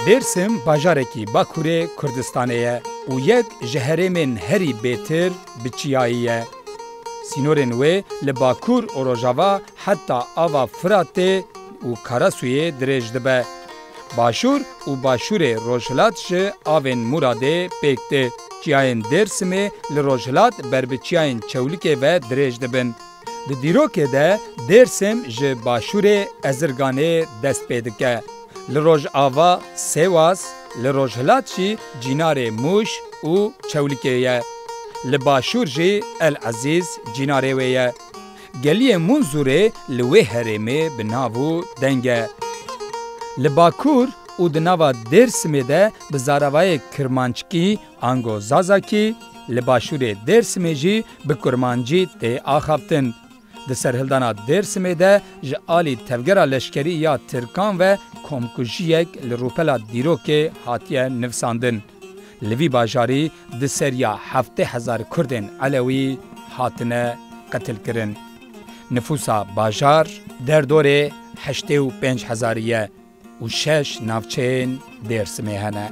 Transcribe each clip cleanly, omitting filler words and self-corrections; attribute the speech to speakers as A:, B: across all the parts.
A: Dêrsim bajarekî Bakurê Kurdistanê ye û yek ji herêmên herî bêtir bi çiyayî ye. Sînorên wê li Bakur û Rojava heta ava Firatê û Karasûyê dirêj dibe. Başûr û Başûrê Rojhilat ji avên Muradê pêk tê. Çiyayên Dêrsimê li Rojhilat ber bi çiyayên Çewlikê ve dirêj dibin. Di dîrokê de Dêrsim ji Başûrê Ezirganê dest pê dike. Li Rojava Sêwas, li Rojhilat jî Cînarê Mûş û Çewlikê ye. Li Başûr jî El Ezîz cînarê wê ye. Geliyê Munzûrê li wê herêmê bi nav û deng e. Li Bakur û di nava Dêrsimê de bi zaravayê Kirmanckî ango Zazakî, li Başûrê Dêrsimê jî bi kurmancî tê axaftin. Di serhildana Dêrsimê de ji alî tevgera leşkerî ya Tirkan ve komkujiyek li rûpela dîrokê hatiye nivsandin. Li vî bajarî di seriya 7,000 Kurdên Elewî hatine qetil kirin. Nüfusa bajar derdorê 85,000 ye û 6 navçeyên Dêrsimê hene.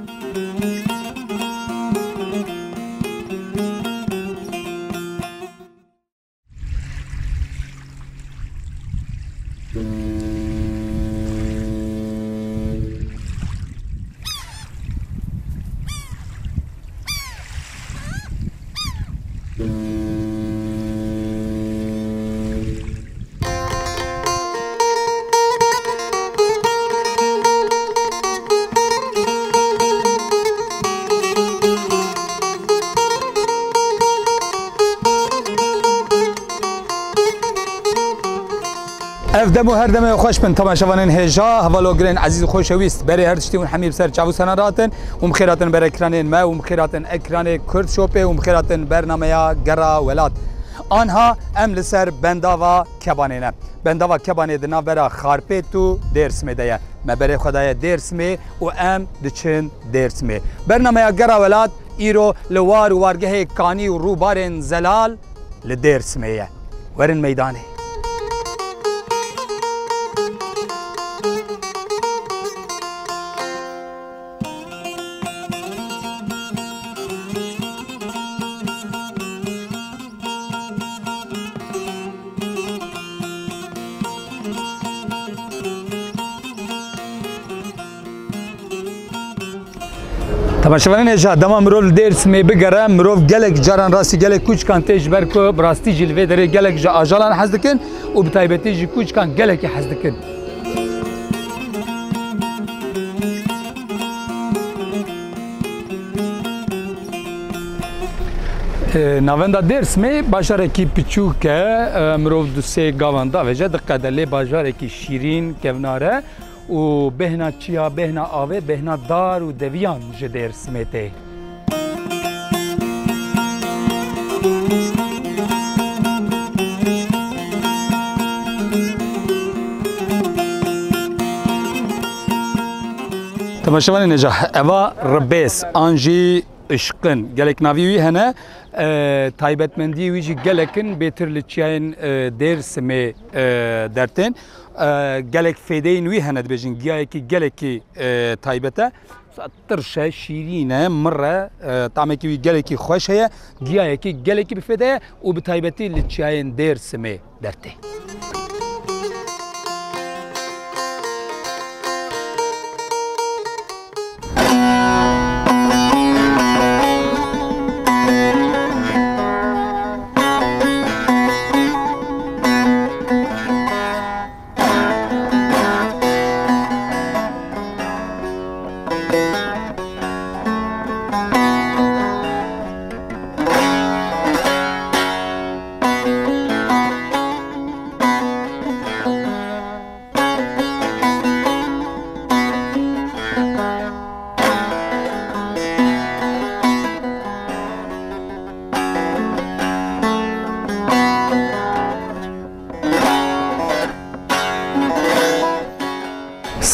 A: Ev demo her deme hoş bin tamaşavanın heja havalogren aziz xoşewîst berê her tiştî û hemî ser çavûsana ratin û mixêratin ber ekranên me û mixêratin ekranê Kurd Shopê û mixêratin bernameya Gera Welat. Anha em li ser bendava Kebanê ne. Bendava Kebanê di navbera Xarpêt û Dêrsimê de ye. Me berê xwe daye Dêrsimê û em diçin Dêrsimê. Bernameya Gera Welat îro li war û wargehê kanî û rûbarên zelal li Dêrsimê ye. Werin meydanê. Tamaşavanın heja dema mirov li Dêrsimê bigere mirov gelek caran rastî gelek kûçkan tê ji ber ku bi rastî jî li vê derê gelek ji ajalan hez dikin û bi taybetî jî kûçkan gelekî hez dikin. Navenda Dêrsimê bajarekî piçûk e mirov du sê gavan davêje diqede lê bajarekî şîrîn kevnar e û bêhna çiya, bêhna avê, bêhna dar û deviyan ji Dêrsimê tê. Temaşavanê neca eva ribês an jî ışkın gelek navî wî hene taybetmendiyê wî jî gelekin bêtir li çiyayên Dêrsimê dertên gelek fêdeyên wî hene dibêjin giyayekî gelekî taybet e tirşe şîrîn e mir e tamekî wî gelekî xweş heye giyayekî gelekî bi fêde ye û bi taybetî li çiyayên Dêrsimê dertê.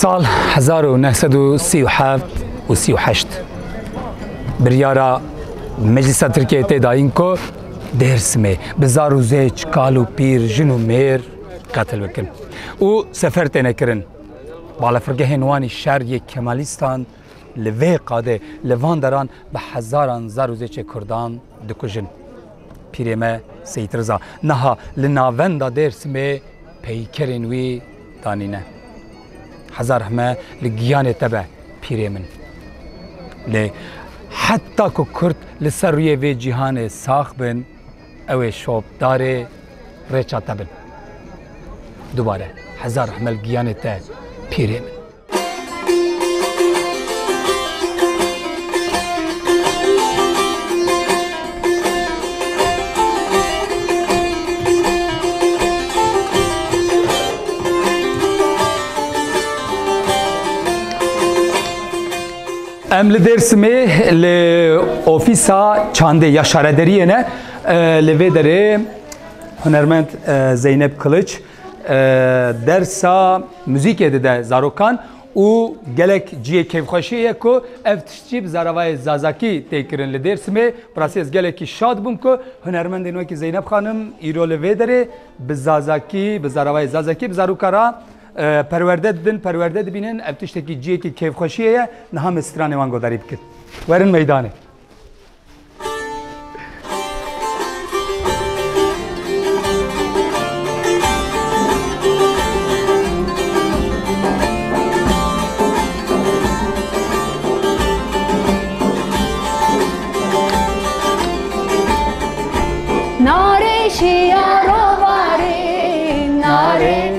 A: سال 1937 و 38 بریارا مجلس ترکیه تداین کو Dêrsimê bi zar û zêç, kal û pîr, jin û mêr qetil bikin û sefer têne kirin. Balafirgehên wanî şer yê Kemalîstan لوی قاده لوان دران به هزاران زاروزه چه کردان دکوژن پیرمه سید رضا نها لناوندا درسمه پیکرین وی دانینه هزار همه لگیان تبه پیرمن لی حتی که کرد لسر روی وی جهان ساخ بن او شوب داره ریچا تبن دوباره هزار همه لگیان ته پیرمن ام لدرسمه لآفیسا چانده یا شاردریه نه لوی داره هنرمند زینب کلچ درسا موزیک ده زاروکان او گلک جیه کیفخوشیه که افتشتی بزاروای زازاکی تکرن لدرسمه براسی از گلکی شاد بوم که هنرمند اینوی که زینب خانم ایرو لوی داره بزازاکی بزاروای زازاکی بزاروکارا پرورده دبینن ابتشتکی جیه که کیف خوشیه نه هم استرانه وان گذاری بکن ورن میدانه
B: ناره شیارو باره ناره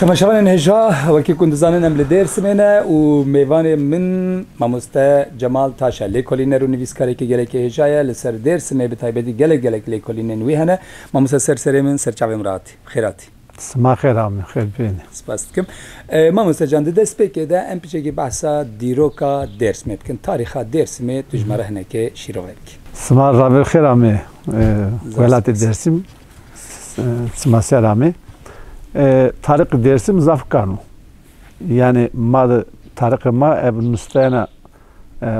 A: تماشاوان هجا وکی کندزانن ام لدرسمنه و میوان من ماموسته جمال تاشا لیکولینر و نویسکاری که گله که هجایه لسر درسمه به تایبدی گله لیکولینر نویهنه ماموسته سر من سرچاوی مراتی خیراتی
C: سما خیر آمی خیر بینی
A: سپاس کم ماموسته جان دست پکه ده ام پیچه بحثا دیروکا درس میبکن تاریخا درس می تجمره هنه که شیروهک
C: سما رابر خیر آمی ولات درسیم سما سر آمی tarih dersim zaf kanu. Yani ma tarih ma ev nustena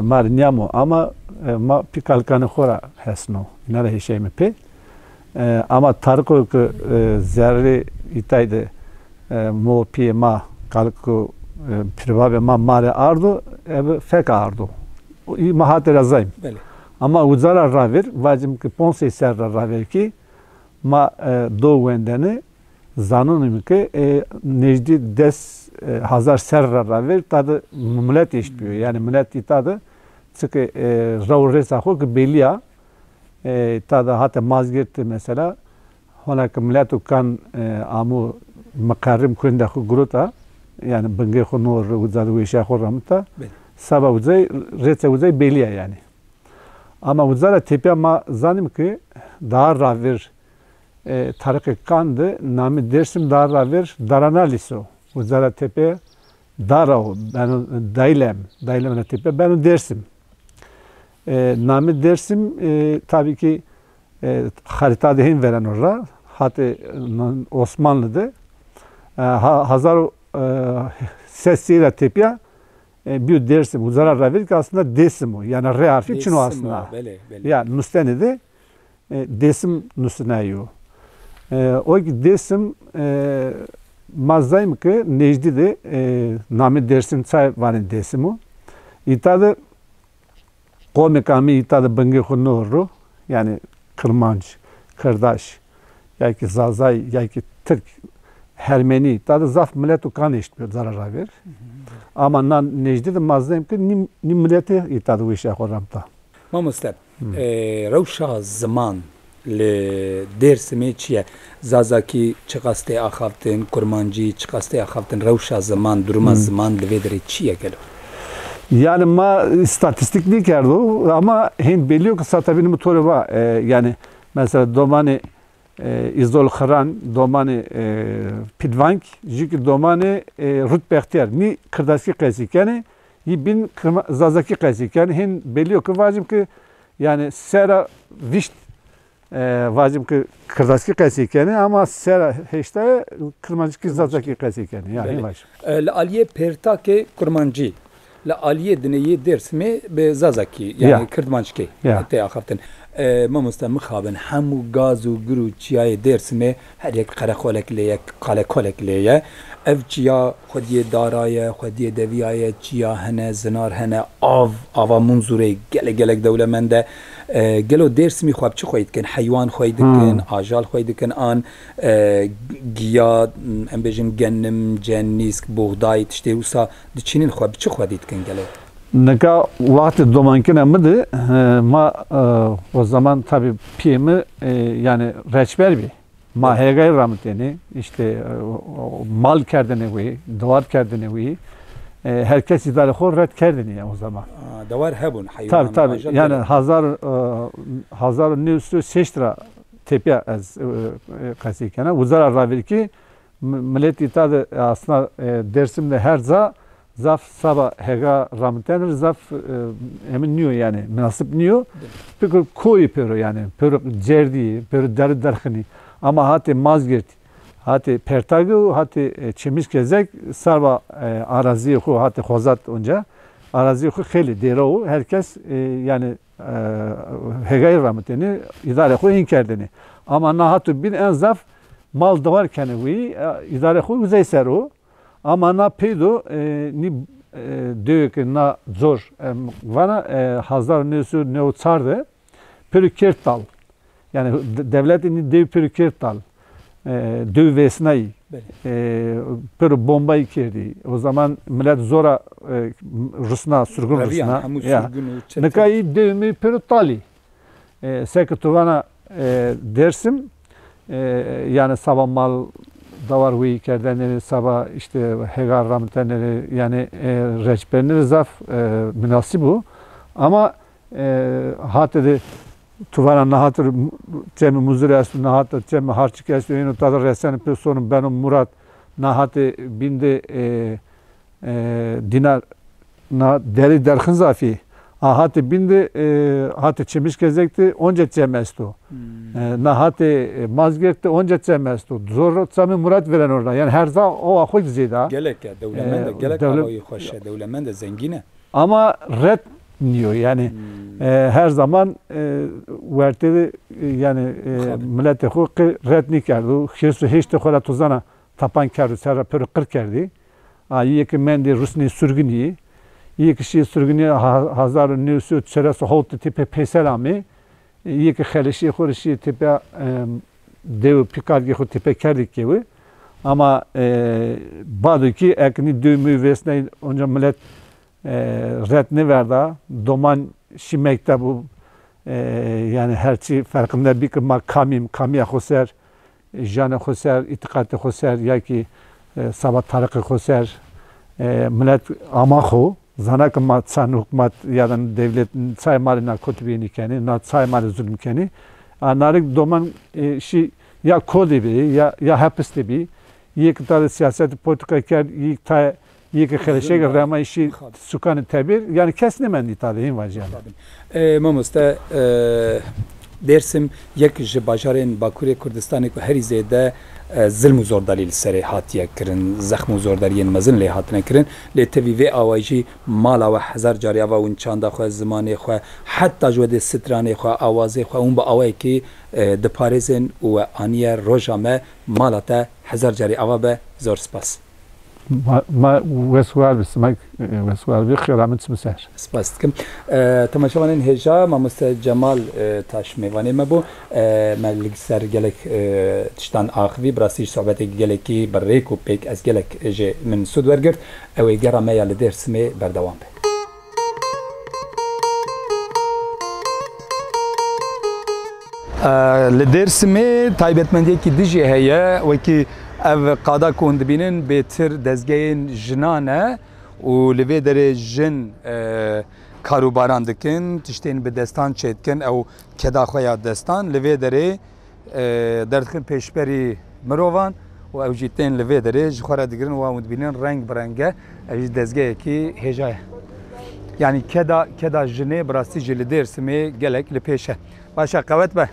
C: mar niamo ama ma pikalkanı khora hesno. Nara hişey mi pe. Ama tarih ko zerri itaydı mo pi ma kalku privabe ma mare ardu ev fek ardu. İ mahat razayım. Ama uzara raver vacim ki ponse ser raver ki ma do wendeni zanınım ki necdi des hazar serra ver tadı millet işliyor yani millet itadı çünkü ravre ho ki belia tadı hatta mazgirti mesela honak millet kan amu makarrim kunde ho gruta yani benge ho nur uzad ve işe ho ramta sabah uzay retse uzay belia yani ama uzara tepe ma zanım ki daha raver tarih kandı nami dersim dara ver darana liso uzara tepe dara ben dailem tepe ben dersim nami dersim tabii ki harita dehin veren orada hatta Osmanlı'da hazar sesiyle tepe bir dersim uzara raver ki aslında desim o yani re harfi için o aslında yani nustenede desim nustenayo o ki desim mazdayım ki necdi de nami dersim çay var desim o itadı komikami itadı benge khunuru yani kırmanç kırdaş ya ki zazay ya ki Türk Ermeni itadı zaf millet kan işliyor zarar ver ama nan necdi de mazdayım ki ni milleti itadı bu işe koramta
A: mamustab روشا زمان لدرسمه چیه زازاکی چقاسته آخافتن کرمانجی چقاسته آخافتن روشا زمان درما زمان لویدری چیه گلو
C: yani ma istatistik değil kerdo ama hem biliyor ki satabinin motoru var yani mesela domani İzdol Kharan domani Pidvank jiki domani Rutbehter ni kırdaski qaysikani bin zazaki qaysikani hem biliyor ki vacim ki yani sera visht vacim ki kırdaski qaysikani ama sera heşte kırmancı zazaki qaysikani yani baş
A: aliye pertake kurmanji la aliye dineyi dersme be zazaki yani kırmançki te axaften mamusta mixaben hamu gazu guru çiyay dersme her yek qarakolek leye qalakolek leye ev çiya xodiye daraye xodiye deviyaye çiya hene zinar hene ava munzure gelek devlemende gelo dersmi xab çi xoyidkin hayvan xoyidkin ajal xoyidkin an giya embejin gennim cennisk buğday tişte usa diçinin xab çi xodidkin gelo
C: Neka vakti domankine mıydı? Ma o zaman tabi piyemi yani reçber bir. Ma hegay rahmetini işte mal kerdine huyi, duvar kerdine huyi. Herkes idare khor red kerdine ya o zaman.
A: Duvar hebun hayvan.
C: Tabi yani hazar nüsü seçtra tepe az kasikene. Uzara ravir ki millet itadı aslında dersimde her zaf sabah hega ramtenir zaf emin niyo yani münasip niyo peki koyu pero yani pero cerdi pero darkhani ama hati mazgirt hati pertagu hati çemiz kezek sarba arazi xu hati xozat onca arazi xu kheli dero herkes yani hega ramteni idare xu inkerdeni ama nahatu bin en zaf mal davar kenevi idare xu uzayseru ama na pedo ni diyor ki na zor vana hazar nüsü ne uçardı pürkertal yani devletin dev pürkertal dev vesnay pür bombayı kerdi o zaman millet zora Rusna sürgün Rusna ya ne kadar dev mi pürtali sekretuvana dersim yani sabah mal davar huyu kerdenleri sabah işte hegar ramtenleri yani reçberleri zaf münasip bu. Ama hatırı tuvana nahatır cemi muzur estu nahatır cemi harçık estu yine tadır reseni personum benim Murat nahatı binde dinar na deri derkin zafi hatı binde hatı çemiş gezekti onca cemi estu nahatı mazgerti onca cemi estu zor sami Murat veren orada yani her zaman o akıl zeyda
A: gelek ya devlemende gelek havayı hoş devlemende zengine
C: ama red diyor yani her zaman vertedi yani millete hukuku redni kerdi. Şirsu hiç de kola tuzana tapan kerdi. Serra pörü kır kerdi. Yeki mendi Rusni sürgünü. Yeki şey sürgünü hazar nüsü çeresi holtu tipe peselami. Yeki xelişi xurişi tipe dev pikargi xu tipe kerdik gibi. Ama badı ki ekni düğümü vesne onca millet redni verdi. Doman şimekte bu yani herçi farkında bir kıma kamiye xoser, jane xoser, itikatı xoser ya ki sabah tarıkı xoser millet ama xo zana kıma çan hükümet ya da devlet saymalı kutubiyeni keni, na saymalı zulüm keni. Narik doman şi ya kodi bi ya hapis bi yektar siyaset politika ker yektar yeki xelişe rama işi sukanı tabir yani kesnemen itadeyim var yani.
A: Mamosta dersim yek ji bajarên Bakurê Kurdistanê ku herî zêde zilm û zordarî li serê hatiye kirin, zexm û zordariyên mezin lê hatine kirin. Lê tevî vê awayî jî mala we hezar carî ava hûn çanda xwe, zimanê xwe, heta ji wedê stranê xwe, awazê xwe hûn bi awayekî diparêzin û we aniye roja me mala te hezar carî ava be zor spas.
C: ما وسوال بسمك وسوال بخير عم تسمسر
A: سپاس دکم تماشاوانین هجا مامۆستا جەمال تاشمیوانê me bû me li ser gelek tiştan axivî bi rastî sohbeteke gelekî bi rêk û pêk ez gelek jê min sûd wergirt ew ê gera me ya li Dêrsimê berdewam be. Li Dêrsimê taybetmendiyekî dijî heye wekî ev qada ku hûn dibînin bêtir dezgehên jinan e û li vê derê jin karûbaran dikin, tiştên bi destan çêdikin ew keda xwe ya destan li vê derê derdikin pêşberî mirovan û ew jî tên li vê derê ji xwe re digirin û hûn dibînin reng bi renge ev jî dezgehekî hêja ye. Yani keda jinê bi rastî jî li Dêrsimê gelek li pêş e. Başa qewet be.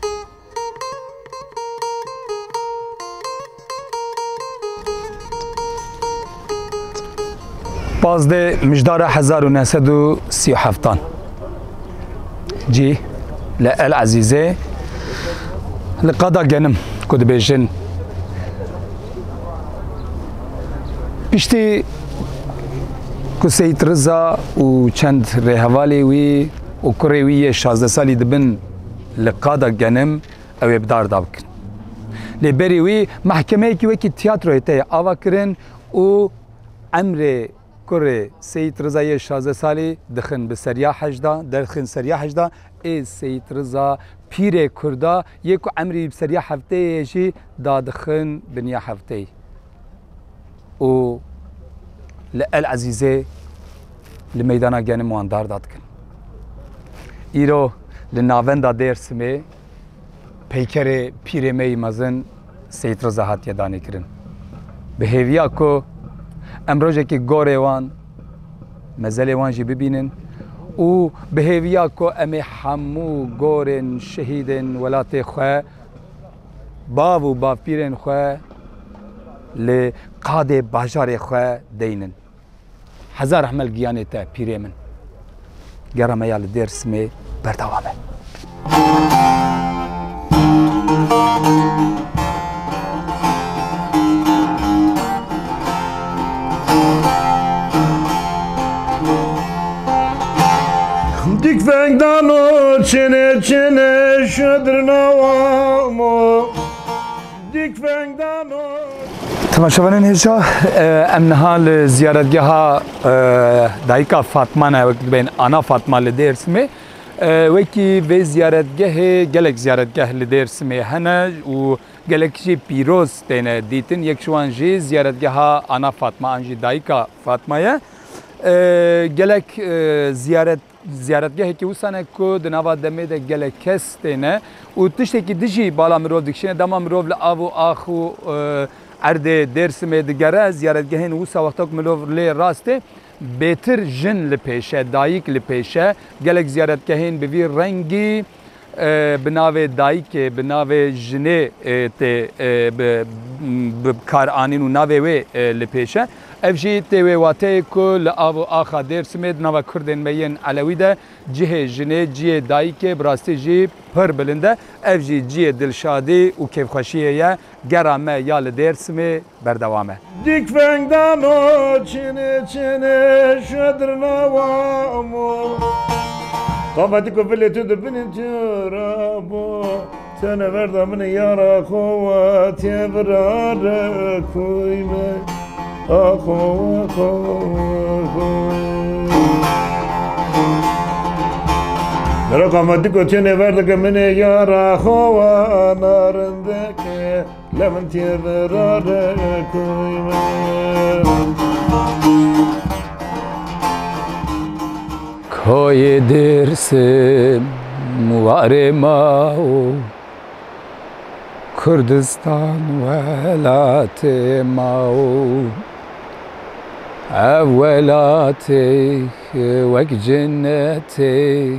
A: Bazde mijdara 1937 cî li El Ezîzê li qada genim ku dibêjin piştî ku Seyid Riza û çend rêhevalê wî û kurê wî yê 16 salî dibin li qada genim ew ê bidar da bikin. Lê berî wî mehkemeyekî wekî tiyatroyê te yê ava kirin û emrê kurê Seyid Rizayê 16 salî dixin bi seriya hejda, derxin seriya hejda ê Seyid Riza pîrê Kurda yê ku emrî bi seriya hefteyê jî dadixin biniya hefteyê. û li El Ezîzê li meydana genim wan dar da dikin. Îro li navenda Dêrsimê peykerê pîrê me mezin Seyid Riza hatiye danêkirin. Bi hêviya ku em rojekî gorê wan mezelê wan jî bibînin û bi hêviya ku em ê hemû gorên şehîdên welatê xwe bav û bavpîrên xwe li qadê bajarê xwe deynin. Hezar rehmel giyanê te pîrê min. Gera me ya li Dêrsimê berdewam e.
D: Dikvengdano çene çene şedrnavamo Dikvengdano
A: Temaşavanên hêja em niha li ziyaretgeha dayika Fatma ne wek dibên ana Fatma li Dêrsimê وکی و زیارتگاه gelek ziyaretgah li Dêrsimê hene û gelek jî pîroz têne dîtin. Yek şu an jî ziyaretgeha Ana Fatma an jî dayika Fatma ye. Gelek ziyaretgehekî wisa ku di nava demê de gelek kes têne û tiştekî dijî bala mirov dikişîne dema mirov li av û ax û erdê Dêrsimê digere ziyaretgehên wisa wexta ku mirov lê rastê bêtir jin li pêşe, dayîk li pêşe, gelek ziyaretgehên bi vî rengî bi navê dayîkê, bi navê jinê tê bi kar anîn û navê wê li pêşe. Ev jî tê wê wateyê ku li av û axa Dêrsimê di nava Kurdên me yên Elewî de cihê jinê, cihê dayîkê bi rastî jî pir bilind e. Ev jî cihê dilşadî û kêfxweşiyê ye. Gera me ya li Dêrsimê berdewam e.
D: Dikfengdan o çene çene şadrnavamo Kafati kufileti de binin çırabo Tene verdamını yara kova tevrare koyme Akova kova Nero kafati kutene verdake mine yara kova narındake Lemon tevrare koyme
A: Koy Dêrsim muare mao Kurdistan velatê mao Ev welatê wek cennetê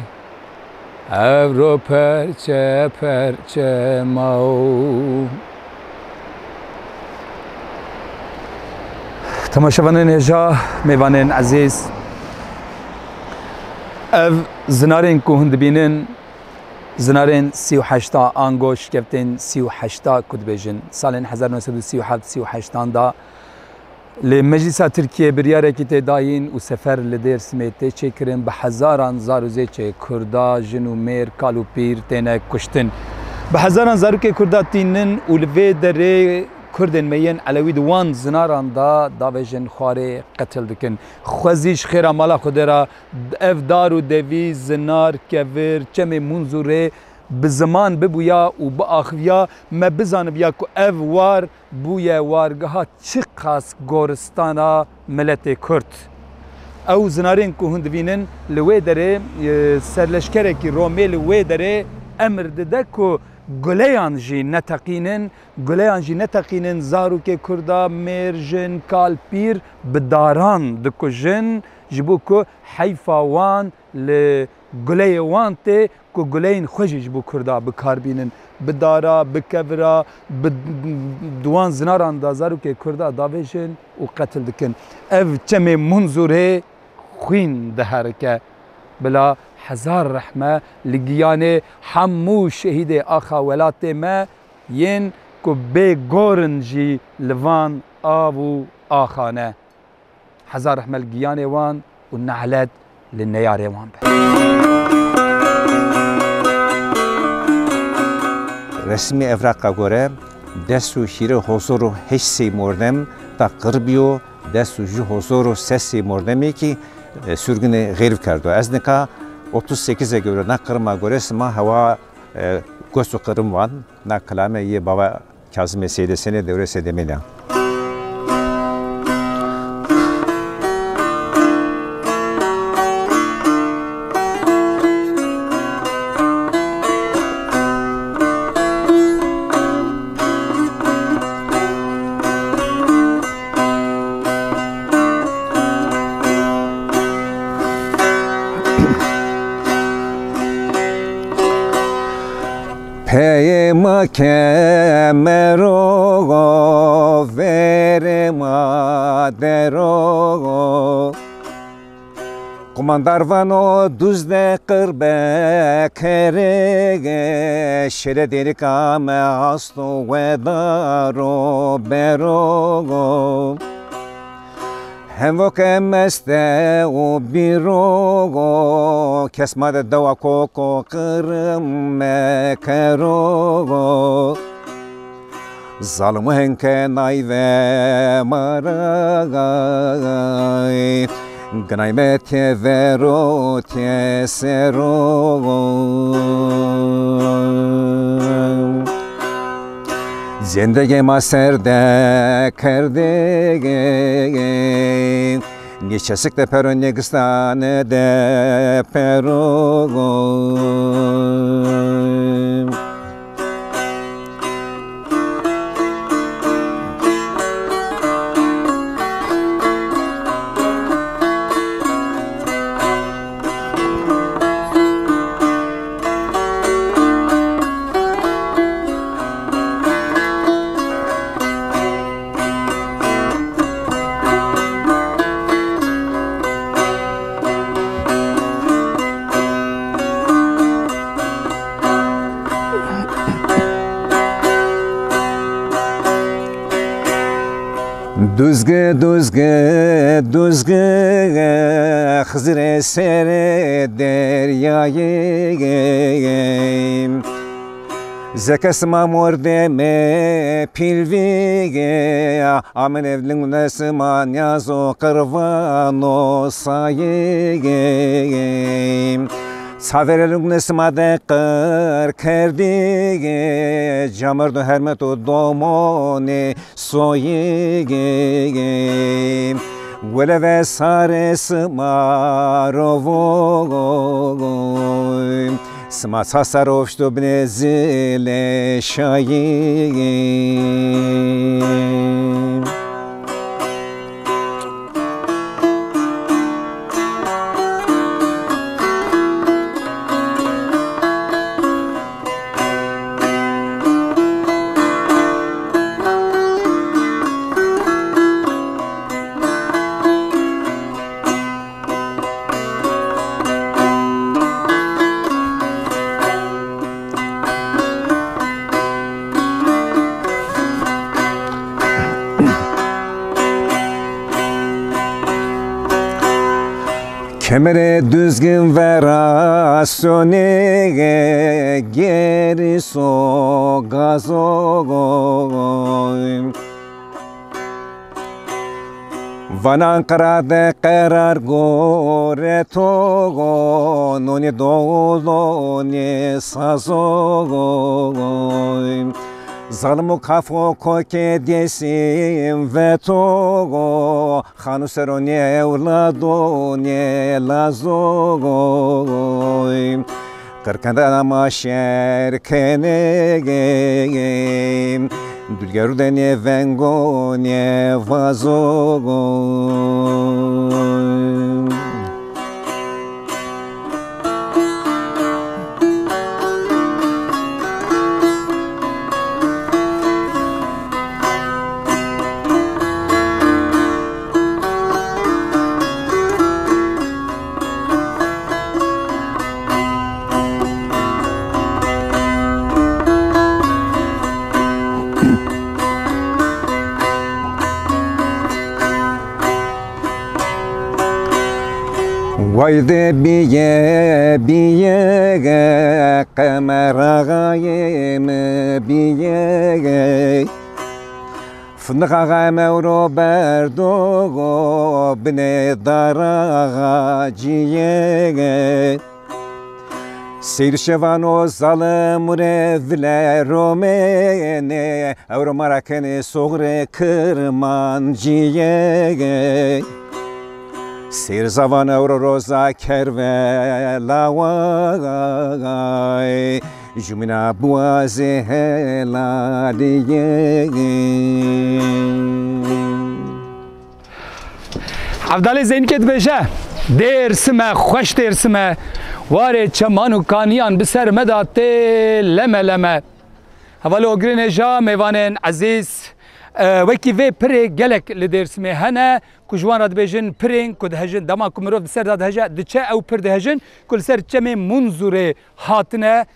A: Ev ro perçe perçe mao Temaşevanên hêja mêvanên ezîz ev zinarên ku hûn dibînin zinarên 38 angoş keftên 38 ku dibêjin salên 1937-38 da li Meclîsa Tirkiye biryarekî tê dayîn û sefer li Dêrsimê tê çêkirin bi hezaran zarûzêçê Kurda, jin û mêr, kal û pîr têne kuştin. Bi hezaran zarokê Kurda tînin û li vê derê Kurdên me yên Elewî di wan zinaran da davêjin xwarê qetil dikin. Xwezî ji xêra mala Xwedê ra ev dar û devî, zinar, kevir, çemê munzûrê bi ziman bibûya û biaxiviya me bizanibiya ku ev war bûye wargeha çi qas goristana miletê Kurd. Ew zinarên ku hûn dibînin li wê derê serleşkerekî Romê li wê derê emir dide ku guleyan jî neteqînin zarokê Kurda mêr jin kal pîr bi daran dikujin ji bo ku heyfa wan li guleyê wan tê ku guleyên xwe jî ji bo Kurda bikarbînin bi dara, bi kevira, bi wan zinaran da zarokê Kurda davêjin û qetil dikin. Ev çemê munzûrê xwîn diherike bila hezar rehme li giyanê hemû şehîdê axa welatê me yên ku bê gorin jî li van av û axa ne. Hezar rehme li giyanê wan û nehlet li neyarê wan be.
E: Resmi evraqa gore dest û şîrê hozor û heş sê mordem ta qirbiyo dest û ji hozor û ses sê mordemekî sürgünê xêriv kerdo. Ez nika 38'e göre na Kırım'a göre sima hava göz Kırım var. Na kalame ye baba Kazım Eseyde sene devre sedemine. Peyma kemero verema dero Komandar vano duzde kırbe kerege Şere derik ame hasto vedaro bero Hem voke meste o birogo Kesmade dava koko kırım mekerogo Zalımı henke nayve maragay گنایمت ورو تسرو زندگی ما سرده کرده نیچسک ده پرو نگستان ده پرو Düzgü düzgü düzgü Hızır ser deryayı Zekasıma mordeme pilvige Amen evlin nesman yazo kırvano sayı Saverelung nesmade kır kerdige Jamardo hermeto domone soyige Vele ve sare smarovo Sma sasarovşto bnezile şayi Kemere düzgün ve rasyone geri so gazo Van Ankara'da karar gore togo Noni dolo ne sazo Zalımı kafo koke desim ve togo Hanu sero ne evlado ne lazo Kırkanda maşer kene Dülger'de ne vengo ne vazo Vayde biye biye kameragayım biye Fındığa mevro berdogo bine daraciye Seyir şevano zalım revle romene Evro marakene soğre kırmanciye Seyir zavan evro roza kerve lavay Jumina buaze heladiye
A: Avdali Zeynket beje dersime xoş dersime Vare çemanu kaniyan biser medate leme leme Havalo ogrin ja mevanen aziz Weki ve pire gelek li dersime hene Kujwan rad bejin pirin kud hejin dama kumirov ser dad heja diçe ew pir de hejin kul ser çeme munzure hatine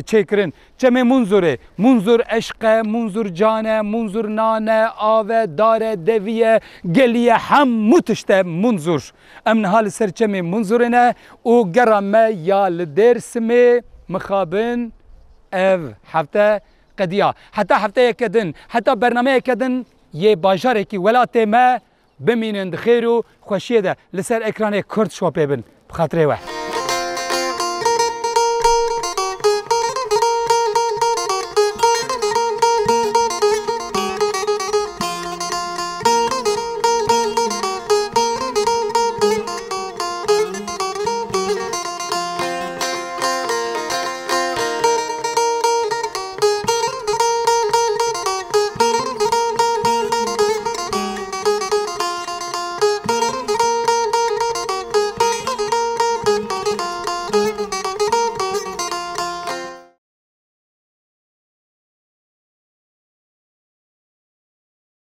A: çekirin çeme munzure munzur eşqe munzur cane munzur nane ave dare deviye geliye hem mutişte munzur emn hal ser çeme munzurine o gerame ya li dersime mixabin ev hafte قديا حتى هفتة يكدن حتى برنامج يكدن يه باجارك ولا تما بمینن دخیر و خوشیه ده لسر اکران کرد شوپه بن بخاطره وقت